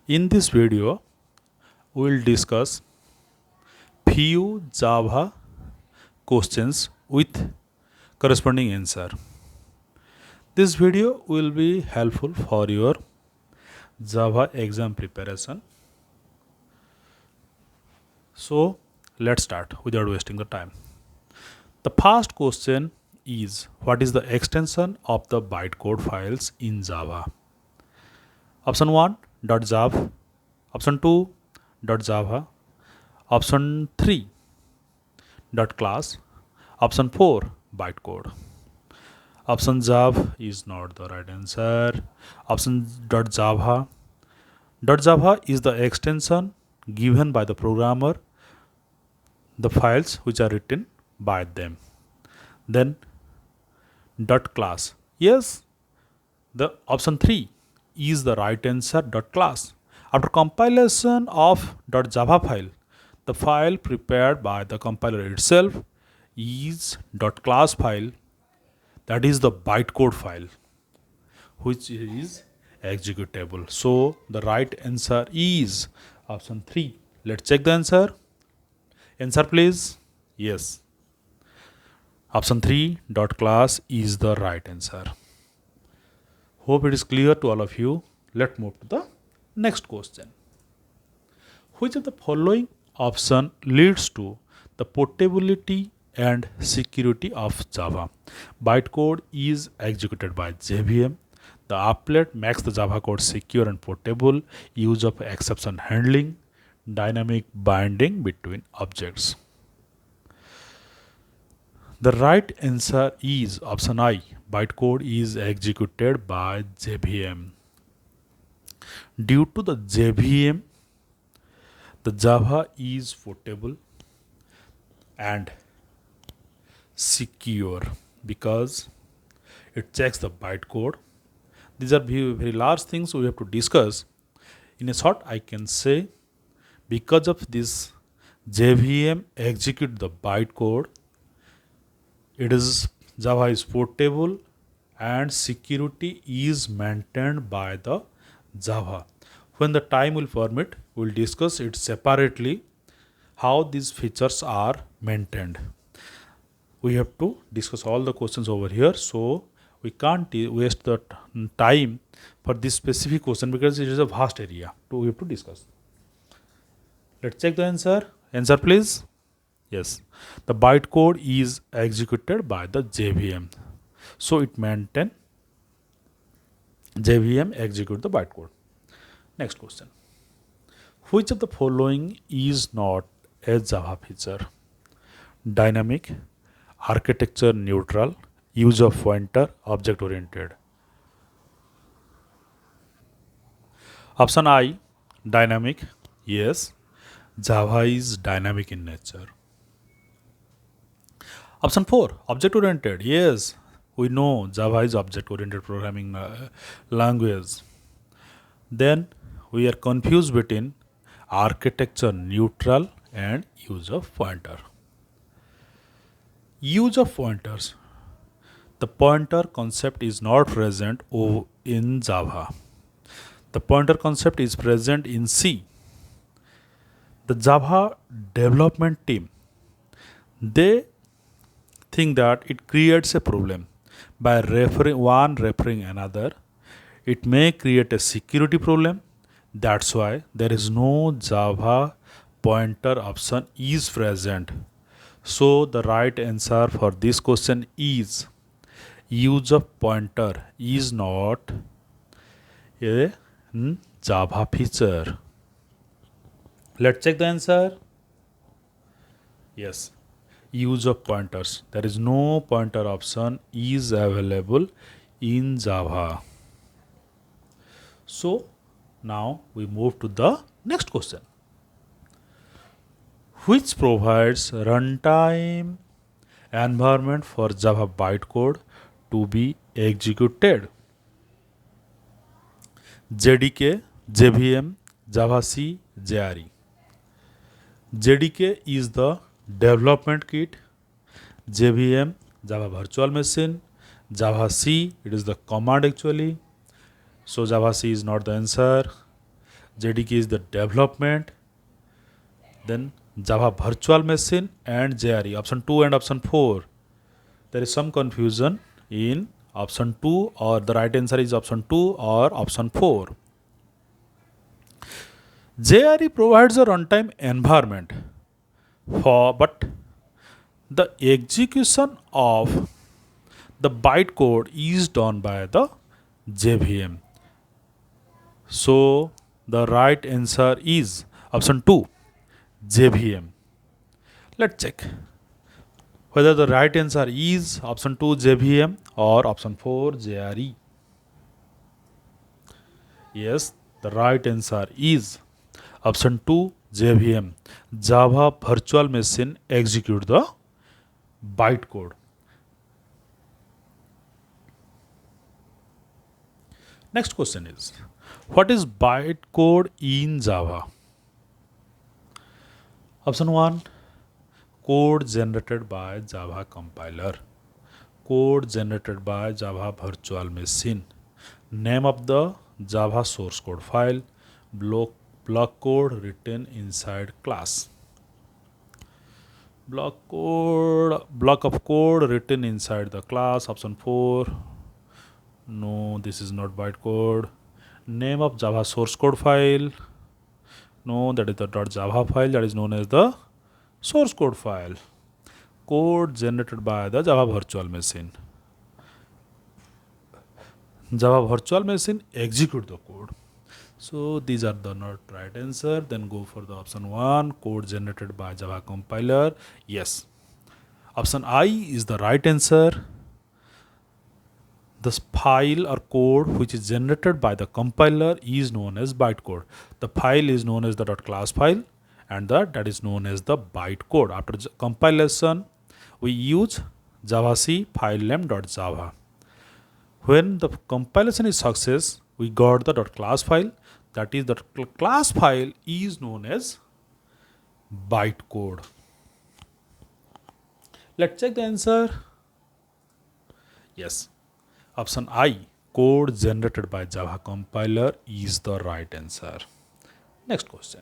In this video, we will discuss few Java questions with corresponding answer. This video will be helpful for your Java exam preparation. So, let's start without wasting the time. The first question is, what is the extension of the bytecode files in Java? Option 1 .java, option 2 .java, option 3 .class, option 4 bytecode. Option Java is not the right answer. Option .java. .java is the extension given by the programmer, the files which are written by them. Then .class. Yes, the option 3 is the right answer. .class. After compilation of .java file, the file prepared by the compiler itself is .class file, that is the bytecode file which is executable. So the right answer is option 3. Let's check the answer. Answer please. Yes. Option 3 .class is the right answer. Hope it is clear to all of you. Let's move to the next question. Which of the following option leads to the portability and security of Java? Bytecode is executed by JVM. The applet makes the Java code secure and portable. Use of exception handling. Dynamic binding between objects. The right answer is option I. Bytecode is executed by JVM. Due to the JVM, the Java is portable and secure because it checks the bytecode. These are very large things we have to discuss. In a short, I can say because of this JVM execute the bytecode, Java is portable and security is maintained by the Java. When the time will permit, we will discuss it separately how these features are maintained. We have to discuss all the questions over here, so we can't waste the time for this specific question because it is a vast area we have to discuss. Let's check the answer. Answer please. Yes, the bytecode is executed by the JVM. So it maintain JVM execute the bytecode. Next question. Which of the following is not a Java feature? Dynamic, architecture neutral, use of pointer, object oriented. Option I, dynamic. Yes, Java is dynamic in nature. Option 4, object oriented. Yes, we know Java is object oriented programming language. Then we are confused between architecture neutral and use of pointer. Use of pointers. The pointer concept is not present in Java. The pointer concept is present in C. The Java development team, they think that it creates a problem by referring another. It may create a security problem. That's why there is no Java pointer option is present. So the right answer for this question is use of pointer is not a Java feature. Let's check the answer. Yes, use of pointers. There is no pointer option is available in Java. So now we move to the next question. Which provides runtime environment for Java bytecode to be executed? JDK, JVM, JavaC, JRE. JDK is the development kit. JVM, Java Virtual Machine. JavaC, it is the command actually. So JavaC is not the answer. JDK is the development. Then Java Virtual Machine and JRE. Option 2 and option 4. There is some confusion in option 2, or the right answer is option 2 or option 4. JRE provides a runtime environment but the execution of the bytecode is done by the JVM. So the right answer is option 2, JVM. Let's check whether the right answer is option 2, JVM, or option 4, JRE. Yes, the right answer is option 2, JVM. Java Virtual Machine execute the bytecode. Next question is, what is bytecode in Java? Option 1, code generated by Java compiler. Code generated by Java Virtual Machine. Name of the Java source code file. Block code written inside class. Block of code written inside the class. Option 4. No, this is not bytecode. Name of Java source code file. No, that is the .java file, that is known as the source code file. Code generated by the Java Virtual Machine. Java Virtual Machine execute the code. So these are the not right answer. Then go for the option 1, code generated by Java compiler. Yes. Option I is the right answer. This file or code which is generated by the compiler is known as bytecode. The file is known as the .class file, and that is known as the bytecode. After compilation, we use javac file name .java. When the compilation is success, we got the .class file. That is, the class file is known as bytecode. Let's check the answer. Yes. Option I, code generated by Java compiler, is the right answer. Next question.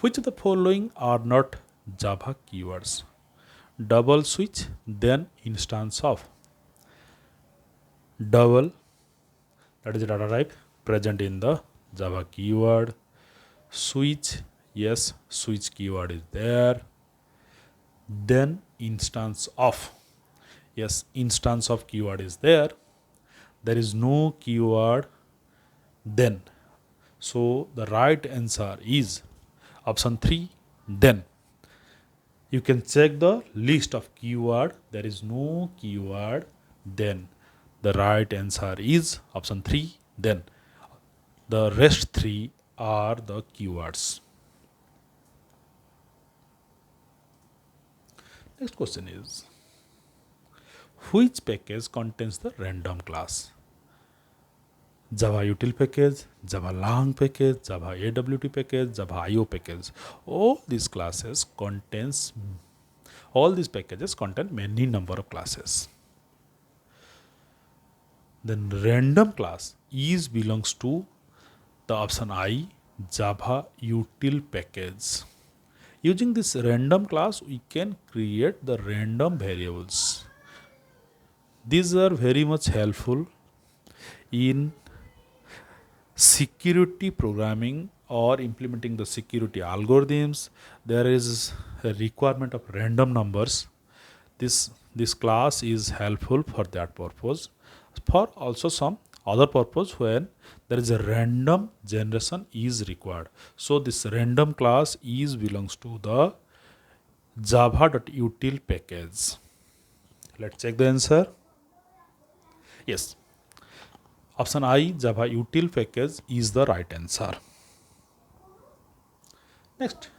Which of the following are not Java keywords? Double switch, then instance of. Double, that is a data type present in the Java keyword. Switch, yes, switch keyword is there. Then instance of. Yes, instance of keyword is there. There is no keyword then. So the right answer is option 3, then. You can check the list of keyword. There is no keyword then. The right answer is option 3, then. The rest 3 are the keywords. Next question is, which package contains the random class? Java util package, Java lang package, Java AWT package, Java IO package. All these packages contain many number of classes. Then random class is belongs to the option I, Java util package. Using this random class, we can create the random variables. These are very much helpful in security programming or implementing the security algorithms. There is a requirement of random numbers. This class is helpful for that purpose. For also some other purpose when there is a random generation is required. So this random class is belongs to the java.util package. Let's check the answer. Yes. Option I, Java util package, is the right answer. Next.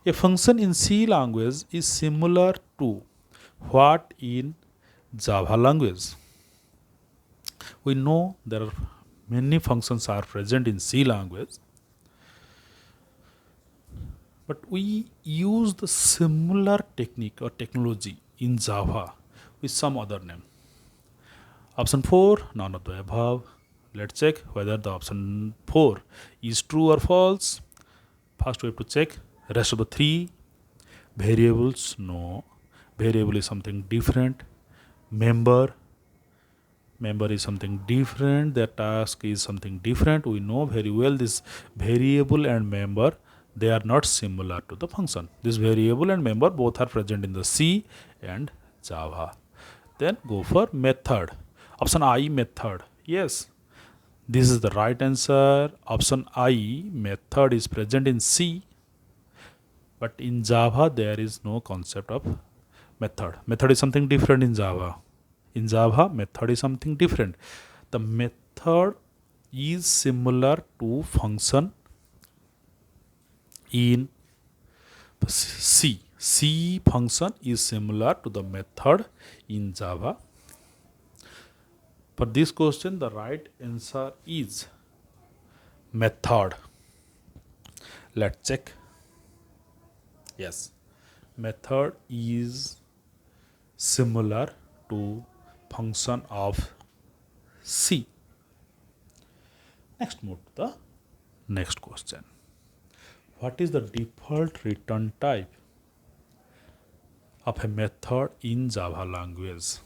A function in C language is similar to what in Java language? We know there are many functions are present in C language, but we use the similar technique or technology in Java with some other name. Option 4, none of the above. Let's check whether the option 4 is true or false. First we have to check rest of the 3 variables. No, variable is something different. Member is something different. The task is something different. We know very well this variable and member, they are not similar to the function. This variable and member both are present in the C and Java. Then go for method. Option I, method. Yes, this is the right answer. Option I, method, is present in C, but in Java there is no concept of method. Method is something different in Java. In Java, method is something different. The method is similar to function in C. C function is similar to the method in Java. For this question, the right answer is method. Let's check. Yes, method is similar to function of C. Next, move to the next question. What is the default return type of a method in Java language?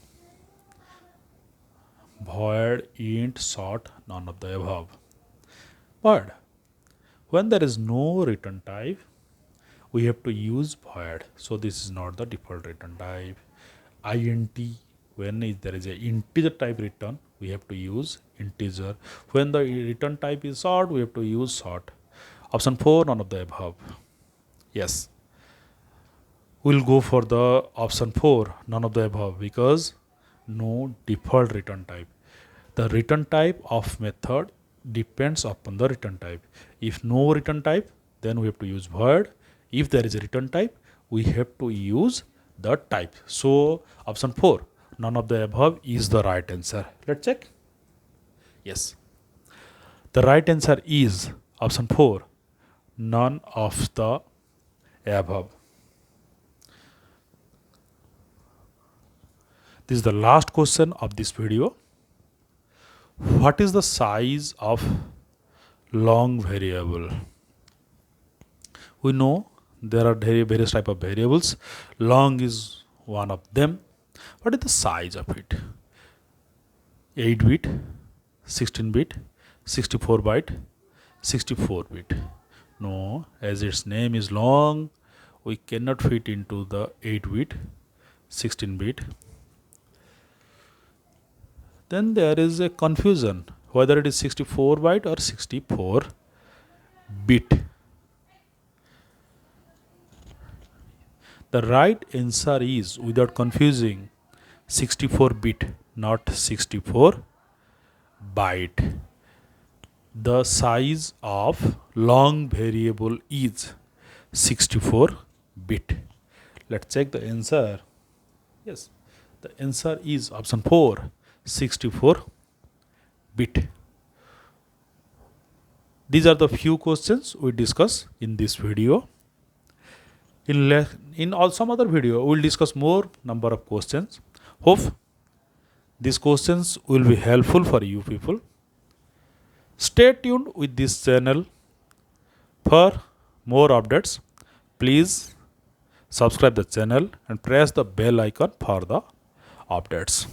Void, int, sort, none of the above. But when there is no return type, we have to use void. So this is not the default return type. Int, when there is a integer type return, we have to use integer. When the return type is sort, we have to use sort. Option 4, none of the above. Yes, we'll go for the option 4, none of the above, because no default return type. The return type of method depends upon the return type. If no return type, then we have to use void. If there is a return type, we have to use the type. So option 4, none of the above, is the right answer. Let's check. Yes, the right answer is option 4, none of the above. This is the last question of this video. What is the size of long variable? We know there are various type of variables. Long is one of them. What is the size of it? 8-bit, 16-bit, 64-bit, 64-bit. No, as its name is long, we cannot fit into the 8-bit, 16-bit. Then there is a confusion whether it is 64-bit or 64-bit. The right answer is, without confusing, 64-bit, not 64-byte. The size of long variable is 64-bit. Let's check the answer. Yes, the answer is option 4, 64-bit. These are the few questions we discuss in this video. In all some other video, we will discuss more number of questions. Hope these questions will be helpful for you people. Stay tuned with this channel for more updates. Please subscribe the channel and press the bell icon for the updates.